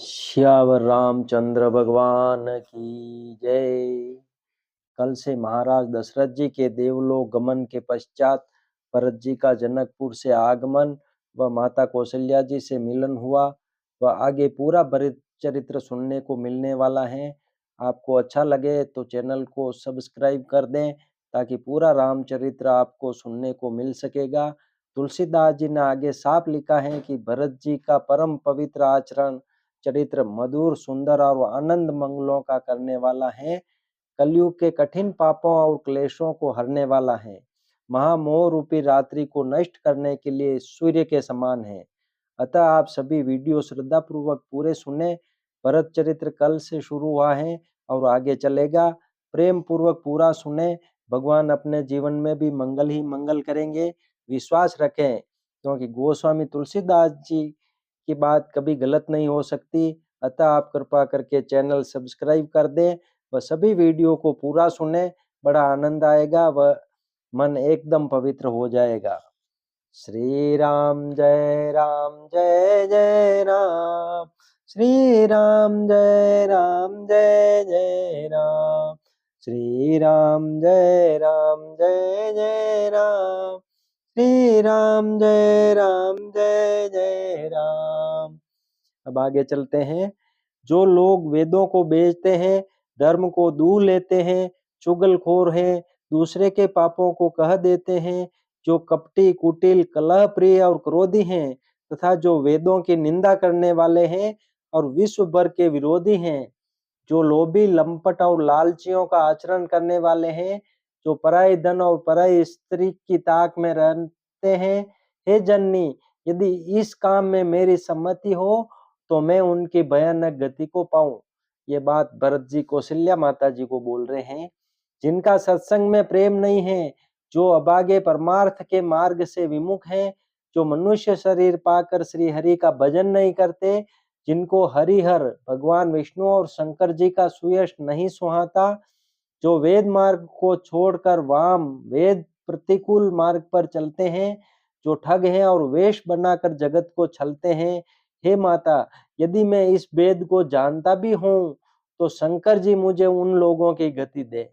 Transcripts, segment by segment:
श्यावर रामचंद्र भगवान की जय। कल से महाराज दशरथ जी के देवलोक गमन के पश्चात भरत जी का जनकपुर से आगमन व माता कौशल्या जी से मिलन हुआ व आगे पूरा भरत चरित्र सुनने को मिलने वाला है। आपको अच्छा लगे तो चैनल को सब्सक्राइब कर दें ताकि पूरा रामचरित्र आपको सुनने को मिल सकेगा। तुलसीदास जी ने आगे साफ लिखा है कि भरत जी का परम पवित्र आचरण चरित्र मधुर सुंदर और आनंद मंगलों का करने वाला है। कलयुग के कठिन पापों और क्लेशों को हरने वाला है। महामोह रूपी रात्रि को नष्ट करने के लिए सूर्य के समान है। अतः आप सभी वीडियो श्रद्धा पूर्वक पूरे सुने। भरत चरित्र कल से शुरू हुआ है और आगे चलेगा। प्रेम पूर्वक पूरा सुने। भगवान अपने जीवन में भी मंगल ही मंगल करेंगे, विश्वास रखें, क्योंकि गोस्वामी तुलसीदास जी की बात कभी गलत नहीं हो सकती। अतः आप कृपा करके चैनल सब्सक्राइब कर दें व सभी वीडियो को पूरा सुने। बड़ा आनंद आएगा व मन एकदम पवित्र हो जाएगा। श्री राम जय राम। श्री राम जय जय राम। श्री राम जय राम। श्री राम जय जय राम। अब आगे चलते हैं। जो लोग वेदों को बेचते हैं, धर्म को दूर लेते हैं, चुगलखोर हैं, दूसरे के पापों को कह देते हैं, जो कपटी, कुटिल, कलह प्रिय और क्रोधी हैं, तथा जो वेदों की निंदा करने वाले हैं और विश्व भर के विरोधी हैं, जो लोभी, लंपट और लालचियों का आचरण करने वाले हैं, जो पराई धन और पराई स्त्री की ताक में रहते हैं, हे जननी, यदि इस काम में मेरी सम्मति हो तो मैं उनकी भयानक गति को पाऊं। ये बात भरत जी कौशल्या माता जी को बोल रहे हैं। जिनका सत्संग में प्रेम नहीं है, जो अभागे परमार्थ के मार्ग से विमुख हैं, जो मनुष्य शरीर पाकर श्री हरि का भजन नहीं करते, जिनको हरिहर भगवान विष्णु और शंकर जी का सुयश नहीं सुहाता, जो वेद मार्ग को छोड़कर वाम वेद प्रतिकूल मार्ग पर चलते हैं, जो ठग हैं और वेश बनाकर जगत को छलते हैं, हे माता, यदि मैं इस वेद को जानता भी हूं तो शंकर जी मुझे उन लोगों की गति दे।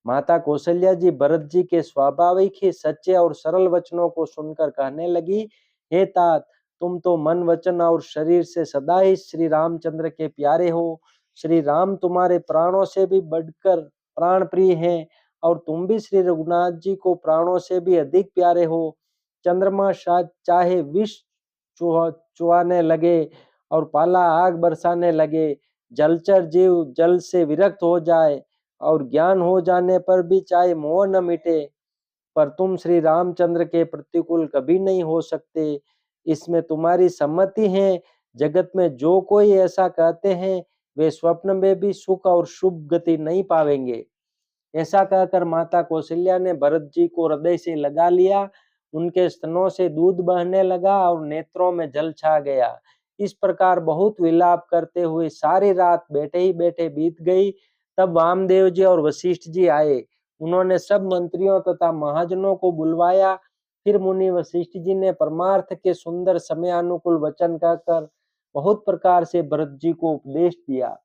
माता कौशल्या जी भरत जी के स्वाभाविक ही सच्चे और सरल वचनों को सुनकर कहने लगी, हे तात, तुम तो मन वचन और शरीर से सदा ही श्री रामचंद्र के प्यारे हो। श्री राम तुम्हारे प्राणों से भी बढ़कर प्राण प्रिय हैं और तुम भी श्री रघुनाथ जी को प्राणों से भी अधिक प्यारे हो। चंद्रमा चाहे विष चुहाने लगे और पाला आग बरसाने लगे, जलचर जीव जल से विरक्त हो जाए और ज्ञान हो जाने पर भी चाहे मोह न मिटे, पर तुम श्री रामचंद्र के प्रतिकूल कभी नहीं हो सकते। इसमें तुम्हारी सम्मति है। जगत में जो कोई ऐसा कहते हैं, वे स्वप्न में भी सुख और शुभ गति नहीं पावेंगे। ऐसा कहकर माता कौशल्या ने भरत जी को हृदय से लगा लिया। उनके स्तनों से दूध बहने लगा और नेत्रों में जल छा गया। इस प्रकार बहुत विलाप करते हुए सारी रात बैठे ही बैठे बीत गई। तब वामदेव जी और वशिष्ठ जी आए। उन्होंने सब मंत्रियों तथा महाजनों को बुलवाया। फिर मुनि वशिष्ठ जी ने परमार्थ के सुंदर समयानुकूल वचन कहकर बहुत प्रकार से भरत जी को उपदेश दिया।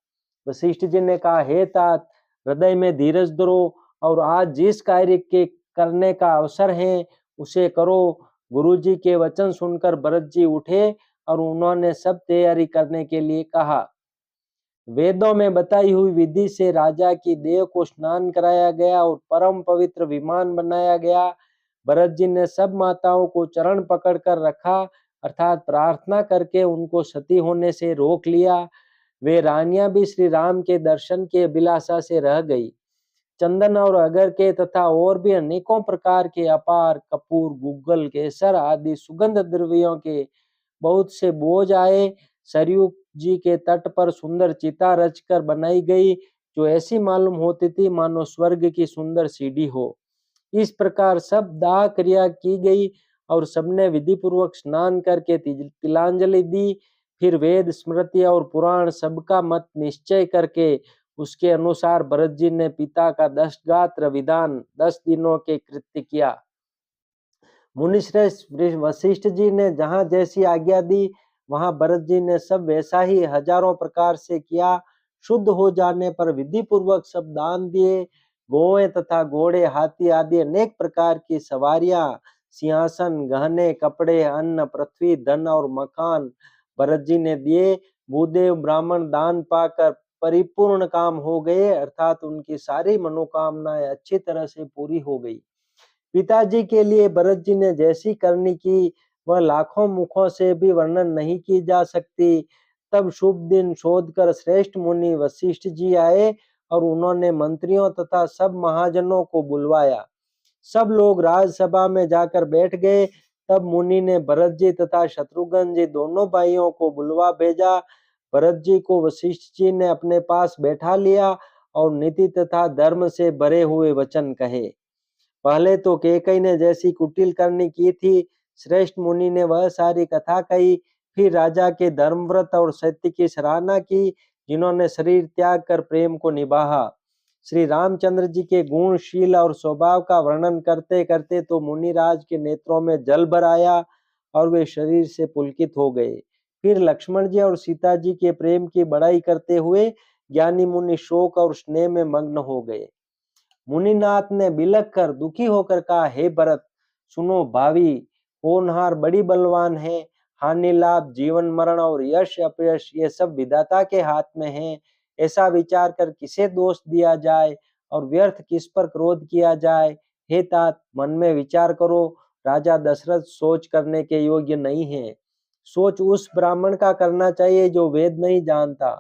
वशिष्ठ जी ने कहा, हे तात, हृदय में धीरज धरो और आज जिस कार्य के करने का अवसर है उसे करो। गुरु जी के वचन सुनकर भरत जी उठे और उन्होंने सब तैयारी करने के लिए कहा। वेदों में बताई हुई विधि से राजा की देह को स्नान कराया गया और परम पवित्र विमान बनाया गया। भरत जी ने सब माताओं को चरण पकड़कर रखा, अर्थात प्रार्थना करके उनको सती होने से रोक लिया। वे रानियां भी श्री राम के दर्शन की अभिलाषा से रह गई। चंदन और अगर के तथा और भी अनेकों प्रकार के अपार कपूर, गुग्गल, केसर आदि सुगंध द्रव्यों के बहुत से बोझ आए। सरयू जी के तट पर सुंदर चिता रचकर बनाई गई, जो ऐसी मालूम होती थी मानो स्वर्ग की सुंदर सीढ़ी हो। इस प्रकार सब दाह क्रिया की गई और सबने विधि पूर्वक स्नान करके तिलांजलि दी। फिर वेद, स्मृति और पुराण सबका मत निश्चय करके उसके अनुसार भरत जी ने पिता का 10 गात्र विधान 10 दिनों के कृत्य किया। मुनिश्रेष्ठ वशिष्ठ जी ने जहां जैसी आज्ञा दी वहां भरत जी ने सब वैसा ही हजारों प्रकार से किया। शुद्ध हो जाने पर विधि पूर्वक सब दान दिए। गौएं तथा घोड़े, हाथी आदि अनेक प्रकार की सवारियां, सिंहासन, गहने, कपड़े, अन्न, पृथ्वी, धन और मकान भरत जी ने दिए। भूदेव ब्राह्मण दान पाकर परिपूर्ण काम हो गए, अर्थात उनकी सारी मनोकामनाएं अच्छी तरह से पूरी हो गई। पिताजी के लिए भरत जी ने जैसी करनी की वह लाखों मुखों से भी वर्णन नहीं की जा सकती। तब शुभ दिन शोध कर श्रेष्ठ मुनि वशिष्ठ जी आए और उन्होंने मंत्रियों तथा सब महाजनों को बुलवाया। सब लोग राजसभा में जाकर बैठ गए। तब मुनि ने भरत जी तथा शत्रुघ्न जी दोनों भाइयों को बुलवा भेजा। भरत जी को वशिष्ठ जी ने अपने पास बैठा लिया और नीति तथा धर्म से भरे हुए वचन कहे। पहले तो कैकेयी ने जैसी कुटिल करनी की थी, श्रेष्ठ मुनि ने वह सारी कथा कही। फिर राजा के धर्मव्रत और सत्य की सराहना की, जिन्होंने शरीर त्याग कर प्रेम को निभाया। श्री रामचंद्र जी के गुण, शील और स्वभाव का वर्णन करते करते तो मुनिराज के नेत्रों में जल भर आया और वे शरीर से पुलकित हो गए। फिर लक्ष्मण जी और सीता जी के प्रेम की बड़ाई करते हुए ज्ञानी मुनि शोक और स्नेह में मग्न हो गए। मुनिनाथ ने बिलख कर दुखी होकर कहा, हे भरत, सुनो भावी, होनहार बड़ी बलवान है। हानि लाभ, जीवन मरण और यश अपयश ये सब विधाता के हाथ में है। ऐसा विचार कर किसे दोष दिया जाए और व्यर्थ किस पर क्रोध किया जाए। हे तात, मन में विचार करो, राजा दशरथ सोच करने के योग्य नहीं है। सोच उस ब्राह्मण का करना चाहिए जो वेद नहीं जानता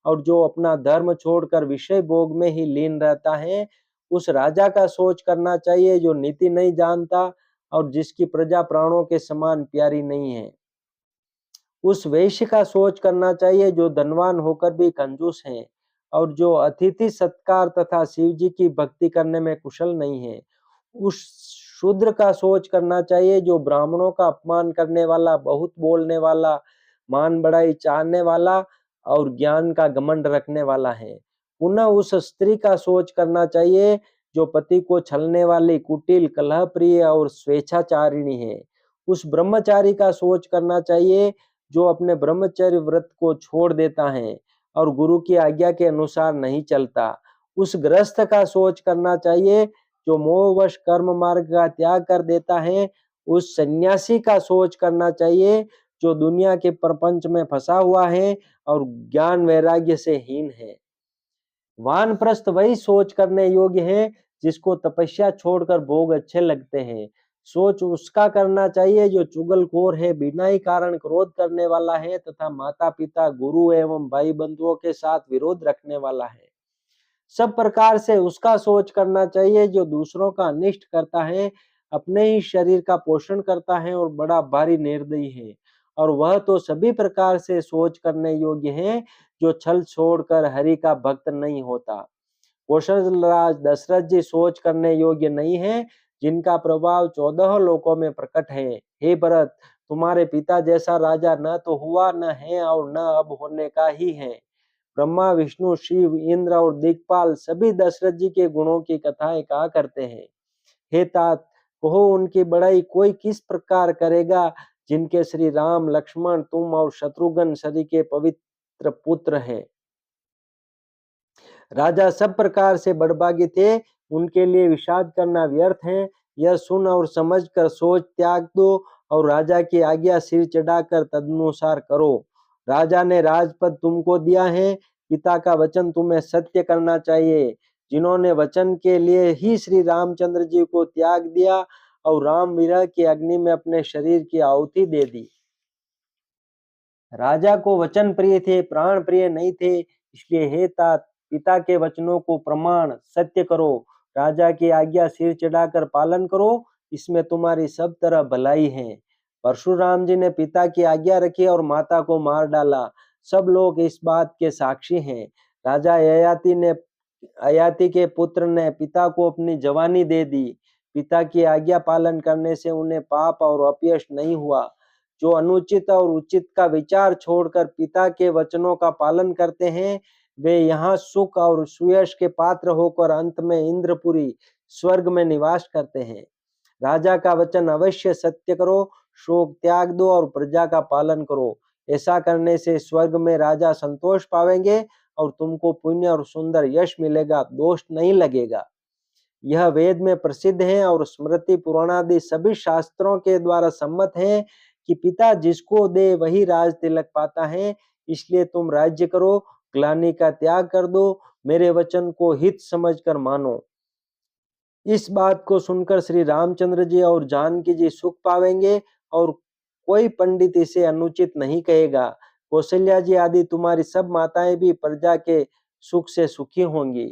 और जो अपना धर्म छोड़कर विषय भोग में ही लीन रहता है। उस राजा का सोच करना चाहिए जो नीति नहीं जानता और जिसकी प्रजा प्राणों के समान प्यारी नहीं है। उस वैश्य का सोच करना चाहिए जो धनवान होकर भी कंजूस है और जो अतिथि सत्कार तथा शिव जी की भक्ति करने में कुशल नहीं है। उस शूद्र का सोच करना चाहिए जो ब्राह्मणों का अपमान करने वाला, बहुत बोलने वाला, मान बढ़ाई चाहने वाला और ज्ञान का घमंड रखने वाला है। पुनः उस स्त्री का सोच करना चाहिए जो पति को छलने वाली, कुटिल, कलह प्रिय और स्वेच्छाचारिणी है। उस ब्रह्मचारी का सोच करना चाहिए जो अपने ब्रह्मचर्य व्रत को छोड़ देता है और गुरु की आज्ञा के अनुसार नहीं चलता। उस गृहस्थ का सोच करना चाहिए जो मोहवश कर्म मार्ग का त्याग कर देता है। उस सन्यासी का सोच करना चाहिए जो दुनिया के प्रपंच में फंसा हुआ है और ज्ञान वैराग्य से हीन है। वानप्रस्थ वही सोच करने योग्य है जिसको तपस्या छोड़कर भोग अच्छे लगते हैं। सोच उसका करना चाहिए जो चुगलखोर है, बिना ही कारण क्रोध करने वाला है तथा माता पिता, गुरु एवं भाई बंधुओं के साथ विरोध रखने वाला है। सब प्रकार से उसका सोच करना चाहिए जो दूसरों का अनिष्ट करता है, अपने ही शरीर का पोषण करता है और बड़ा भारी निर्दयी है। और वह तो सभी प्रकार से सोच करने योग्य है जो छल छोड़कर हरि का भक्त नहीं होता। कौशल राज दशरथ जी सोच करने योग्य नहीं है, जिनका प्रभाव 14 लोकों में प्रकट है। हे भरत, तुम्हारे पिता जैसा राजा न तो हुआ, न है और न अब होने का ही है। ब्रह्मा, विष्णु, शिव, इंद्र और दिक्पाल सभी दशरथ जी के गुणों की कथाएं कहा करते हैं। हे तात, कहो उनकी बड़ाई कोई किस प्रकार करेगा जिनके श्री राम, लक्ष्मण, तुम और शत्रुघ्न सदी के पवित्र पुत्र हैं। राजा सब प्रकार से बड़भागी थे, उनके लिए विषाद करना व्यर्थ है। यह सुन और समझ कर सोच त्याग दो और राजा की आज्ञा सिर चढ़ाकर तदनुसार करो। राजा ने राजपद तुमको दिया है, पिता का वचन तुम्हें सत्य करना चाहिए। जिन्होंने वचन के लिए ही श्री रामचंद्र जी को त्याग दिया और राम विरह की अग्नि में अपने शरीर की आहुति दे दी। राजा को वचन प्रिय थे, प्राण प्रिय नहीं थे। इसलिए हे तात, पिता के वचनों को प्रमाण सत्य करो। राजा की आज्ञा सिर चढ़ाकर पालन करो, इसमें तुम्हारी सब तरह भलाई है। परशुराम जी ने पिता की आज्ञा रखी और माता को मार डाला। सब लोग इस बात के साक्षी हैं। राजा ययाति के पुत्र ने पिता को अपनी जवानी दे दी। पिता की आज्ञा पालन करने से उन्हें पाप और अपयश नहीं हुआ। जो अनुचित और उचित का विचार छोड़कर पिता के वचनों का पालन करते हैं, वे यहाँ सुख और सुयश के पात्र होकर अंत में इंद्रपुरी स्वर्ग में निवास करते हैं। राजा का वचन अवश्य सत्य करो, शोक त्याग दो और प्रजा का पालन करो। ऐसा करने से स्वर्ग में राजा संतोष पावेंगे और तुमको पुण्य और सुंदर यश मिलेगा, दोष नहीं लगेगा। यह वेद में प्रसिद्ध है और स्मृति पुराणादि सभी शास्त्रों के द्वारा सम्मत है कि पिता जिसको दे वही राज तिलक पाता है। इसलिए तुम राज्य करो, ग्लानि का त्याग कर दो, मेरे वचन को हित समझकर मानो। इस बात को सुनकर श्री रामचंद्र जी और जानकी जी सुख पावेंगे और कोई पंडित इसे अनुचित नहीं कहेगा। कौशल्या जी आदि तुम्हारी सब माताएं भी प्रजा के सुख से सुखी होंगी।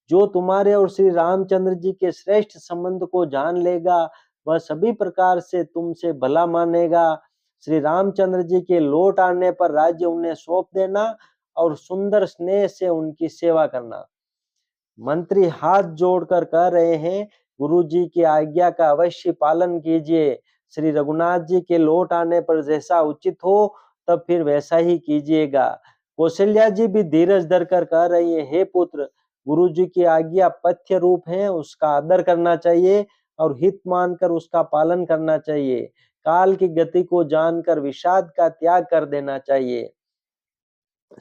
जो तुम्हारे और श्री रामचंद्र जी के श्रेष्ठ संबंध को जान लेगा वह सभी प्रकार से तुमसे भला मानेगा। श्री रामचंद्र जी के लौट आने पर राज्य उन्हें सौंप देना और सुंदर स्नेह से उनकी सेवा करना। मंत्री हाथ जोड़कर कह रहे हैं, गुरु जी की आज्ञा का अवश्य पालन कीजिए। श्री रघुनाथ जी के लौट आने पर जैसा उचित हो तब फिर वैसा ही कीजिएगा। कौशल्या जी भी धीरज धरकर कह रही है, हे पुत्र, गुरु जी की आज्ञा पथ्य रूप है, उसका आदर करना चाहिए और हित मानकर उसका पालन करना चाहिए। काल की गति को जानकर विषाद का त्याग कर देना चाहिए।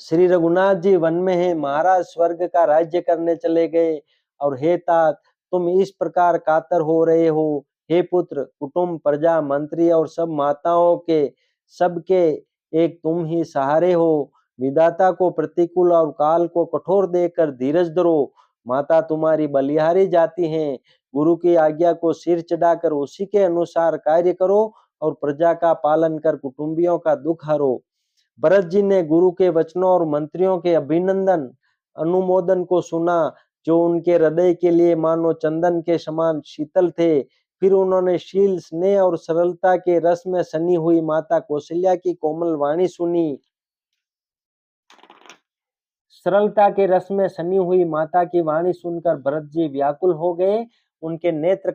श्री रघुनाथ जी वन में है, महाराज स्वर्ग का राज्य करने चले गए और हे तात, तुम इस प्रकार कातर हो रहे हो। हे पुत्र, कुटुंब, प्रजा, मंत्री और सब माताओं के सबके एक तुम ही सहारे हो। विधाता को प्रतिकूल और काल को कठोर देकर धीरज धरो। माता तुम्हारी बलिहारी जाती हैं। गुरु की आज्ञा को सिर चढ़ाकर उसी के अनुसार कार्य करो और प्रजा का पालन कर कुटुंबियों का दुख हरो। भरत जी ने गुरु के वचनों और मंत्रियों के अभिनंदन अनुमोदन को सुना, जो उनके हृदय के लिए मानो चंदन के समान शीतल थे। फिर उन्होंने शील, स्नेह और सरलता के रस में सनी हुई माता कौशल्या की कोमल वाणी सुनी। सरलता के रस में सनी हुई माता की वाणी सुनकर भरत जी व्याकुल हो गए। उनके नेत्र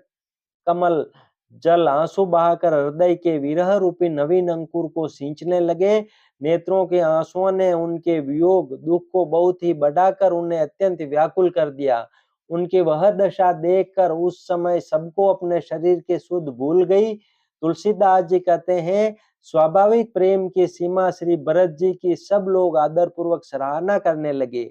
कमल जल आंसू बहाकर हृदय के विरह रूपी नवीन अंकुर को सींचने लगे। नेत्रों के आंसुओं ने उनके वियोग दुख को बहुत ही बढ़ाकर उन्हें अत्यंत व्याकुल कर दिया। उनकी वह दशा देखकर उस समय सबको अपने शरीर के सुध भूल गई। तुलसीदास जी कहते हैं, स्वाभाविक प्रेम की सीमा श्री भरत जी की सब लोग आदर पूर्वक सराहना करने लगे।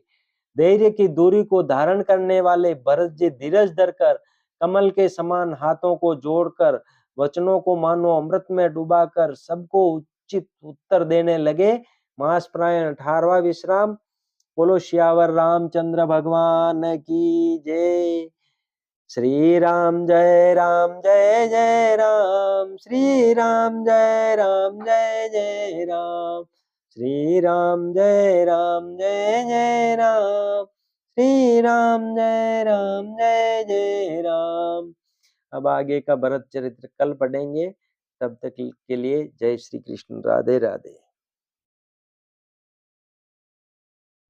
धैर्य की दूरी को धारण करने वाले भरत जी धीरज धरकर कमल के समान हाथों को जोड़कर वचनों को मानो अमृत में डुबाकर सबको उचित उत्तर देने लगे। मास प्रायण 18वां विश्राम। बोलो सियावर रामचंद्र भगवान की जय। श्री राम जय राम जय जय राम, श्री राम जय राम जय जय राम, श्री राम जय राम जय जय राम, श्री राम जय राम जय जय राम। अब आगे का भरत चरित्र कल पढ़ेंगे। तब तक के लिए जय श्री कृष्ण, राधे राधे।